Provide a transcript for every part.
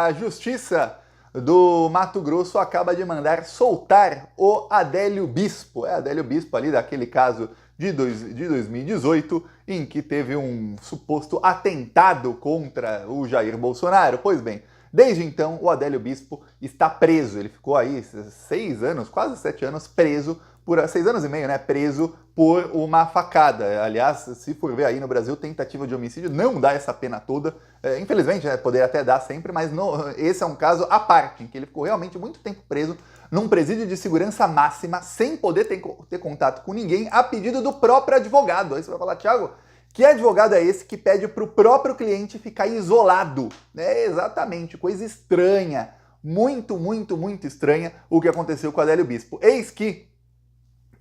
A Justiça do Mato Grosso acaba de mandar soltar o Adélio Bispo. Adélio Bispo ali daquele caso de 2018, em que teve um suposto atentado contra o Jair Bolsonaro. Pois bem, desde então o Adélio Bispo está preso. Ele ficou aí 6 anos, quase 7 anos preso, por 6 anos e meio, né? Preso por uma facada. Aliás, se for ver aí no Brasil, tentativa de homicídio não dá essa pena toda. Infelizmente, né, poderia até dar sempre, mas esse é um caso à parte, em que ele ficou realmente muito tempo preso num presídio de segurança máxima, sem poder ter contato com ninguém, a pedido do próprio advogado. Aí você vai falar, Thiago, que advogado é esse que pede para o próprio cliente ficar isolado? Exatamente, coisa estranha, muito estranha o que aconteceu com o Adélio Bispo. Eis que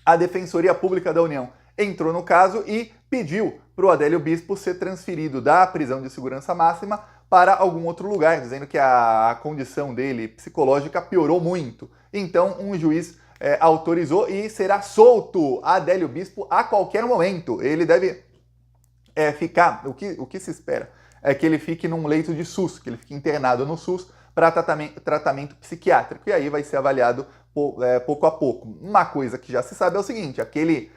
a Defensoria Pública da União entrou no caso e pediu para o Adélio Bispo ser transferido da prisão de segurança máxima para algum outro lugar, dizendo que a condição dele psicológica piorou muito. Então, um juiz autorizou e será solto Adélio Bispo a qualquer momento. Ele deve ficar, o que se espera é que ele fique num leito de SUS, que ele fique internado no SUS para tratamento psiquiátrico, e aí vai ser avaliado pouco a pouco. Uma coisa que já se sabe é o seguinte, aquele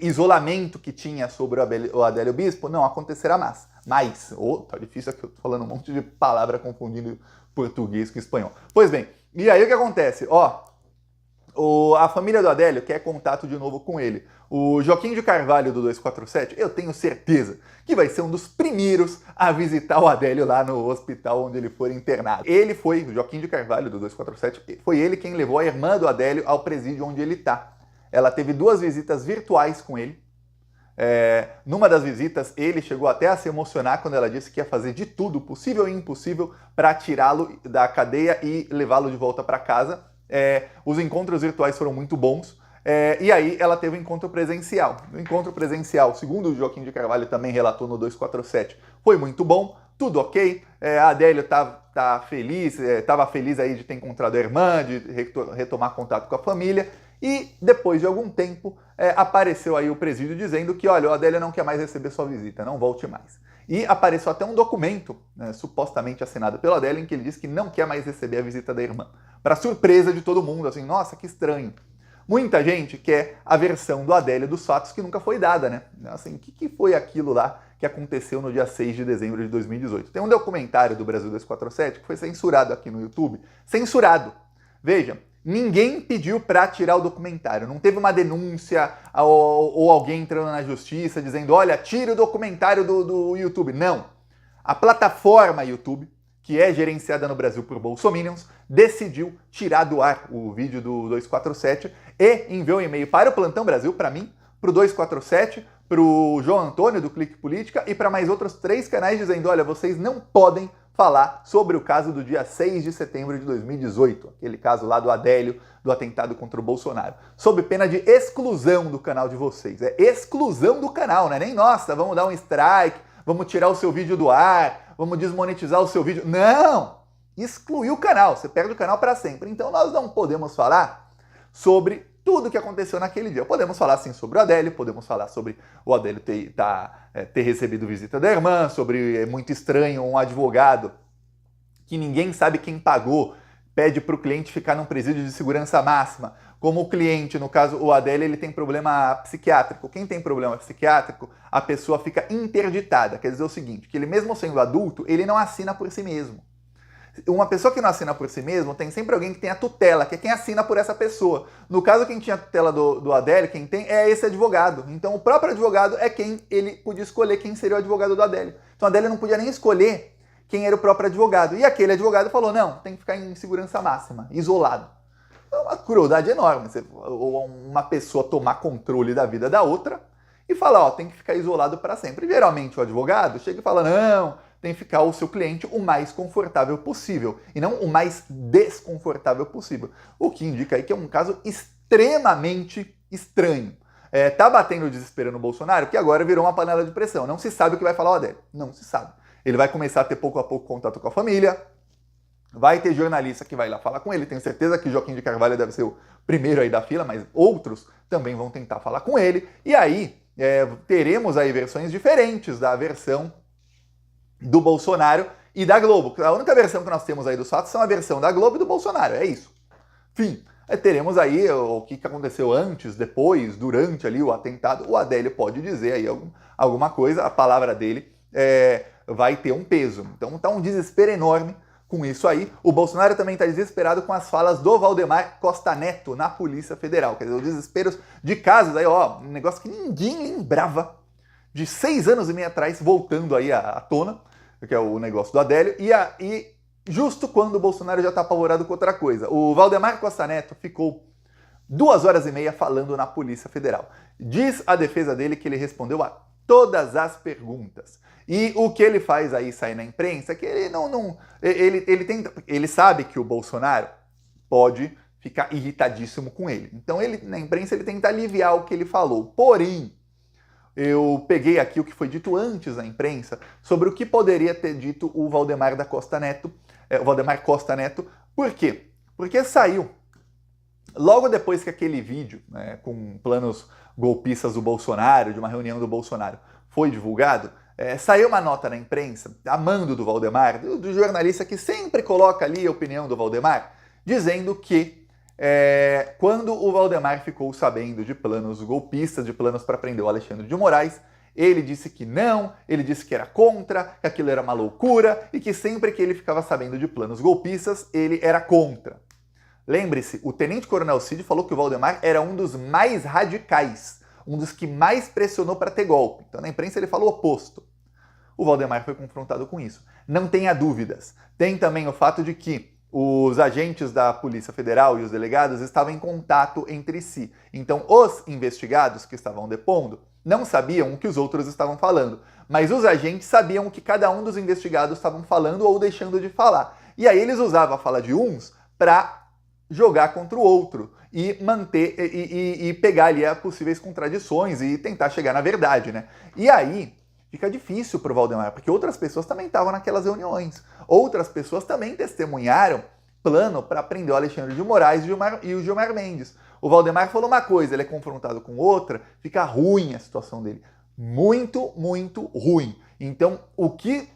isolamento que tinha sobre o Adélio Bispo não acontecerá mais. Tá difícil aqui, eu tô falando um monte de palavra confundindo português com espanhol. Pois bem, e aí o que acontece? A família do Adélio quer contato de novo com ele. O Joaquim de Carvalho do 247, eu tenho certeza que vai ser um dos primeiros a visitar o Adélio lá no hospital onde ele for internado. O Joaquim de Carvalho do 247, foi ele quem levou a irmã do Adélio ao presídio onde ele está. Ela teve 2 visitas virtuais com ele. Numa das visitas, ele chegou até a se emocionar quando ela disse que ia fazer de tudo, possível e impossível, para tirá-lo da cadeia e levá-lo de volta para casa. Os encontros virtuais foram muito bons. E aí ela teve um encontro presencial. O encontro presencial, segundo o Joaquim de Carvalho também relatou no 247, foi muito bom, tudo ok. A Adélio estava feliz aí de ter encontrado a irmã, de retomar contato com a família. E depois de algum tempo apareceu aí o presídio dizendo que, olha, o Adélio não quer mais receber sua visita, não volte mais. E apareceu até um documento, supostamente assinado pelo Adélio, em que ele diz que não quer mais receber a visita da irmã. Para surpresa de todo mundo, assim, nossa, que estranho. Muita gente quer a versão do Adélio dos fatos que nunca foi dada, né? Assim, o que foi aquilo lá que aconteceu no dia 6 de dezembro de 2018? Tem um documentário do Brasil 247 que foi censurado aqui no YouTube. Censurado! Veja, ninguém pediu para tirar o documentário. Não teve uma denúncia ou alguém entrando na justiça dizendo, olha, tire o documentário do YouTube. Não. A plataforma YouTube, que é gerenciada no Brasil por bolsominions, decidiu tirar do ar o vídeo do 247 e enviou um e-mail para o Plantão Brasil, para mim, para o 247, para o João Antônio do Clique Política e para mais outros 3 canais dizendo, olha, vocês não podem falar sobre o caso do dia 6 de setembro de 2018, aquele caso lá do Adélio, do atentado contra o Bolsonaro, sob pena de exclusão do canal de vocês. É exclusão do canal, né? Nem, nossa, vamos dar um strike, vamos tirar o seu vídeo do ar, vamos desmonetizar o seu vídeo. Não! Excluiu o canal, você perde o canal para sempre. Então nós não podemos falar sobre tudo o que aconteceu naquele dia. Podemos falar sim sobre o Adélio, podemos falar sobre o Adélio ter recebido visita da irmã, sobre, muito estranho, um advogado que ninguém sabe quem pagou, pede para o cliente ficar num presídio de segurança máxima. Como o cliente, no caso o Adélio, ele tem problema psiquiátrico. Quem tem problema psiquiátrico, a pessoa fica interditada. Quer dizer o seguinte, que ele mesmo sendo adulto, ele não assina por si mesmo. Uma pessoa que não assina por si mesmo, tem sempre alguém que tem a tutela, que é quem assina por essa pessoa. No caso, quem tinha a tutela do Adélio, quem tem, é esse advogado. Então, o próprio advogado é quem ele podia escolher quem seria o advogado do Adélio. Então, o Adélio não podia nem escolher quem era o próprio advogado. E aquele advogado falou, não, tem que ficar em segurança máxima, isolado. É uma crueldade enorme. Uma pessoa tomar controle da vida da outra e falar, ó, tem que ficar isolado para sempre. E, geralmente, o advogado chega e fala, não, tem que ficar o seu cliente o mais confortável possível e não o mais desconfortável possível. O que indica aí que é um caso extremamente estranho. Tá batendo desespero no Bolsonaro, que agora virou uma panela de pressão. Não se sabe o que vai falar o Adélio. Não se sabe. Ele vai começar a ter pouco a pouco contato com a família, vai ter jornalista que vai lá falar com ele. Tenho certeza que Joaquim de Carvalho deve ser o primeiro aí da fila, mas outros também vão tentar falar com ele. E aí teremos aí versões diferentes da versão do Bolsonaro e da Globo. A única versão que nós temos aí dos fatos são a versão da Globo e do Bolsonaro, é isso. Enfim, teremos aí o que aconteceu antes, depois, durante ali o atentado. O Adélio pode dizer aí alguma coisa, a palavra dele vai ter um peso. Então tá um desespero enorme com isso aí. O Bolsonaro também está desesperado com as falas do Valdemar Costa Neto na Polícia Federal. Quer dizer, os desesperos de casos aí, ó, um negócio que ninguém lembrava de 6 anos e meio atrás, voltando aí à tona, que é o negócio do Adélio, e justo quando o Bolsonaro já está apavorado com outra coisa. O Valdemar Costa Neto ficou 2 horas e meia falando na Polícia Federal. Diz a defesa dele que ele respondeu a todas as perguntas. E o que ele faz aí sair na imprensa é que ele sabe que o Bolsonaro pode ficar irritadíssimo com ele. Então na imprensa ele tenta aliviar o que ele falou. Porém, eu peguei aqui o que foi dito antes na imprensa sobre o que poderia ter dito o Valdemar Costa Neto. Por quê? Porque saiu logo depois que aquele vídeo, né, com planos golpistas do Bolsonaro, de uma reunião do Bolsonaro, foi divulgado, saiu uma nota na imprensa, a mando do Valdemar, do jornalista que sempre coloca ali a opinião do Valdemar, dizendo que quando o Valdemar ficou sabendo de planos golpistas, de planos para prender o Alexandre de Moraes, ele disse que não, ele disse que era contra, que aquilo era uma loucura e que sempre que ele ficava sabendo de planos golpistas, ele era contra. Lembre-se, o tenente-coronel Cid falou que o Valdemar era um dos mais radicais, um dos que mais pressionou para ter golpe. Então na imprensa ele falou o oposto. O Valdemar foi confrontado com isso. Não tenha dúvidas. Tem também o fato de que os agentes da Polícia Federal e os delegados estavam em contato entre si. Então os investigados que estavam depondo não sabiam o que os outros estavam falando, mas os agentes sabiam o que cada um dos investigados estavam falando ou deixando de falar. E aí eles usavam a fala de uns para jogar contra o outro e manter e pegar ali as possíveis contradições e tentar chegar na verdade, né? E aí fica difícil para o Valdemar, porque outras pessoas também estavam naquelas reuniões. Outras pessoas também testemunharam plano para prender o Alexandre de Moraes e o Gilmar Mendes. O Valdemar falou uma coisa, ele é confrontado com outra, fica ruim a situação dele. Muito, muito ruim. Então, o que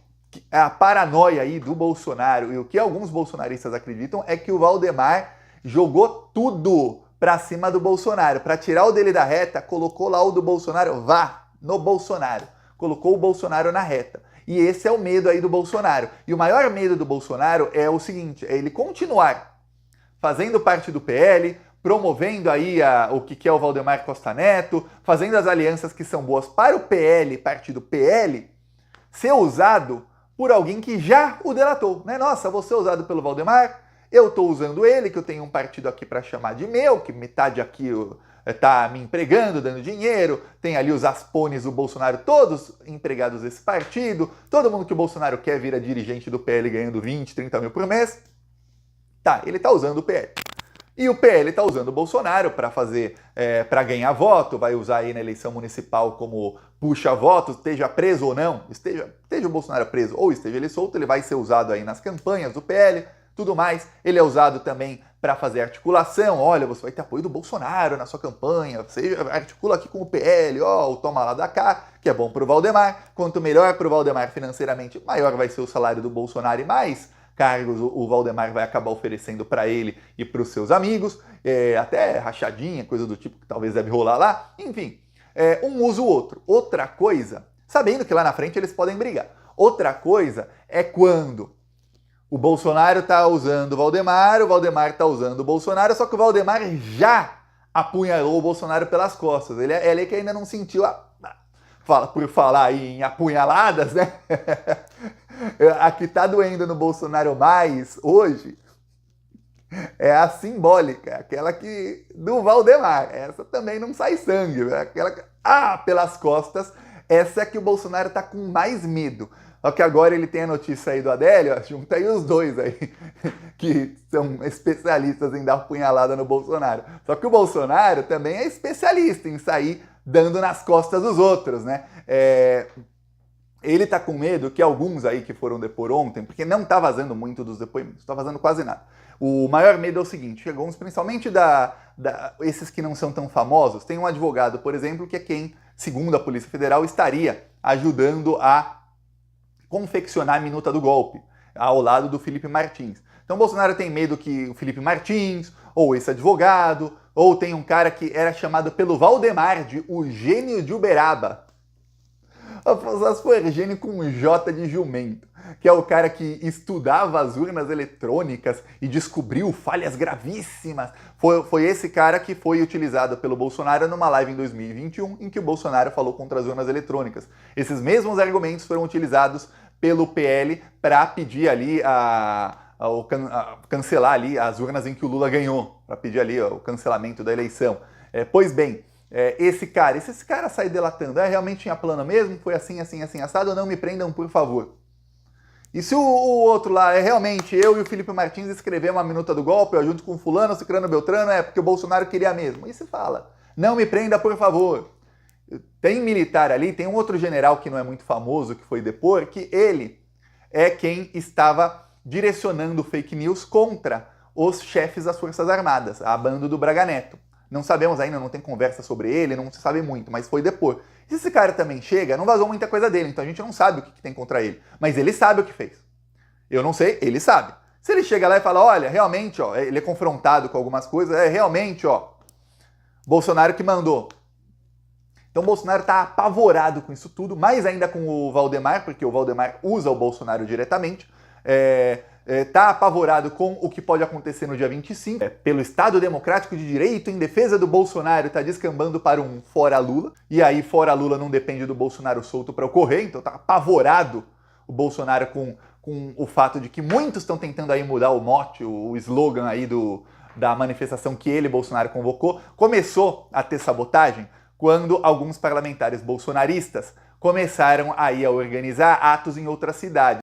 a paranoia aí do Bolsonaro e o que alguns bolsonaristas acreditam é que o Valdemar jogou tudo para cima do Bolsonaro. Para tirar o dele da reta, colocou lá o do Bolsonaro, vá no Bolsonaro. Colocou o Bolsonaro na reta. E esse é o medo aí do Bolsonaro. E o maior medo do Bolsonaro é o seguinte, é ele continuar fazendo parte do PL, promovendo aí o que é o Valdemar Costa Neto, fazendo as alianças que são boas para o PL, partido PL, ser usado por alguém que já o delatou, né? Nossa, vou ser usado pelo Valdemar, eu estou usando ele, que eu tenho um partido aqui para chamar de meu, que metade aqui está me empregando, dando dinheiro, tem ali os aspones do Bolsonaro, todos empregados desse partido, todo mundo que o Bolsonaro quer vira dirigente do PL ganhando 20, 30 mil por mês. Tá, ele está usando o PL. E o PL está usando o Bolsonaro para para ganhar voto, vai usar aí na eleição municipal como puxa-voto, esteja preso ou não, esteja o Bolsonaro preso ou esteja ele solto, ele vai ser usado aí nas campanhas do PL, tudo mais. Ele é usado também para fazer articulação, olha, você vai ter apoio do Bolsonaro na sua campanha, você articula aqui com o PL, ó, o toma lá da cá, que é bom para o Valdemar. Quanto melhor para o Valdemar financeiramente, maior vai ser o salário do Bolsonaro e mais cargos o Valdemar vai acabar oferecendo para ele e para os seus amigos, até rachadinha, coisa do tipo que talvez deve rolar lá. Enfim, um usa o outro. Outra coisa, sabendo que lá na frente eles podem brigar. Outra coisa é quando o Bolsonaro está usando o Valdemar está usando o Bolsonaro, só que o Valdemar já apunhalou o Bolsonaro pelas costas. Ele é que ainda não sentiu por falar aí em apunhaladas, né? A que tá doendo no Bolsonaro mais hoje é a simbólica, aquela que do Valdemar. Essa também não sai sangue, né? Aquela pelas costas, essa é que o Bolsonaro tá com mais medo. Só que agora ele tem a notícia aí do Adélio, junta aí os dois aí, que são especialistas em dar punhalada no Bolsonaro. Só que o Bolsonaro também é especialista em sair dando nas costas dos outros, né? Ele tá com medo que alguns aí que foram depor ontem, porque não tá vazando muito dos depoimentos, tá vazando quase nada. O maior medo é o seguinte, alguns, principalmente esses que não são tão famosos, tem um advogado, por exemplo, que é quem, segundo a Polícia Federal, estaria ajudando a confeccionar a minuta do golpe. ao lado do Felipe Martins. Então Bolsonaro tem medo que o Felipe Martins, ou esse advogado, ou tem um cara que era chamado pelo Valdemar de o gênio de Uberaba. Gênio com um J de jumento, que é o cara que estudava as urnas eletrônicas e descobriu falhas gravíssimas. Foi esse cara que foi utilizado pelo Bolsonaro numa live em 2021, em que o Bolsonaro falou contra as urnas eletrônicas. Esses mesmos argumentos foram utilizados pelo PL para pedir ali cancelar ali as urnas em que o Lula ganhou, para pedir ali o cancelamento da eleição. Pois bem, esse cara sai delatando, realmente tinha plano mesmo, foi assim, assim, assim, assado, não me prendam, por favor. E se o outro lá realmente eu e o Felipe Martins escrevemos uma minuta do golpe, junto com fulano, ciclano, beltrano, porque o Bolsonaro queria mesmo. E se fala, não me prenda, por favor. Tem militar ali, tem um outro general que não é muito famoso, que foi depor, que ele é quem estava direcionando fake news contra os chefes das Forças Armadas, a banda do Braga Neto. Não sabemos ainda, não tem conversa sobre ele, não se sabe muito, mas foi depor. Se esse cara também chega, não vazou muita coisa dele, então a gente não sabe o que tem contra ele. Mas ele sabe o que fez. Eu não sei, ele sabe. Se ele chega lá e fala, olha, realmente, ele é confrontado com algumas coisas, realmente, Bolsonaro que mandou. Então o Bolsonaro está apavorado com isso tudo, mais ainda com o Valdemar, porque o Valdemar usa o Bolsonaro diretamente. Está apavorado com o que pode acontecer no dia 25. Pelo Estado Democrático de Direito, em defesa do Bolsonaro, está descambando para um fora Lula. E aí, fora Lula não depende do Bolsonaro solto para ocorrer, então está apavorado o Bolsonaro com o fato de que muitos estão tentando aí mudar o mote, o slogan aí da manifestação que ele, Bolsonaro, convocou. Começou a ter sabotagem quando alguns parlamentares bolsonaristas começaram aí a organizar atos em outras cidades.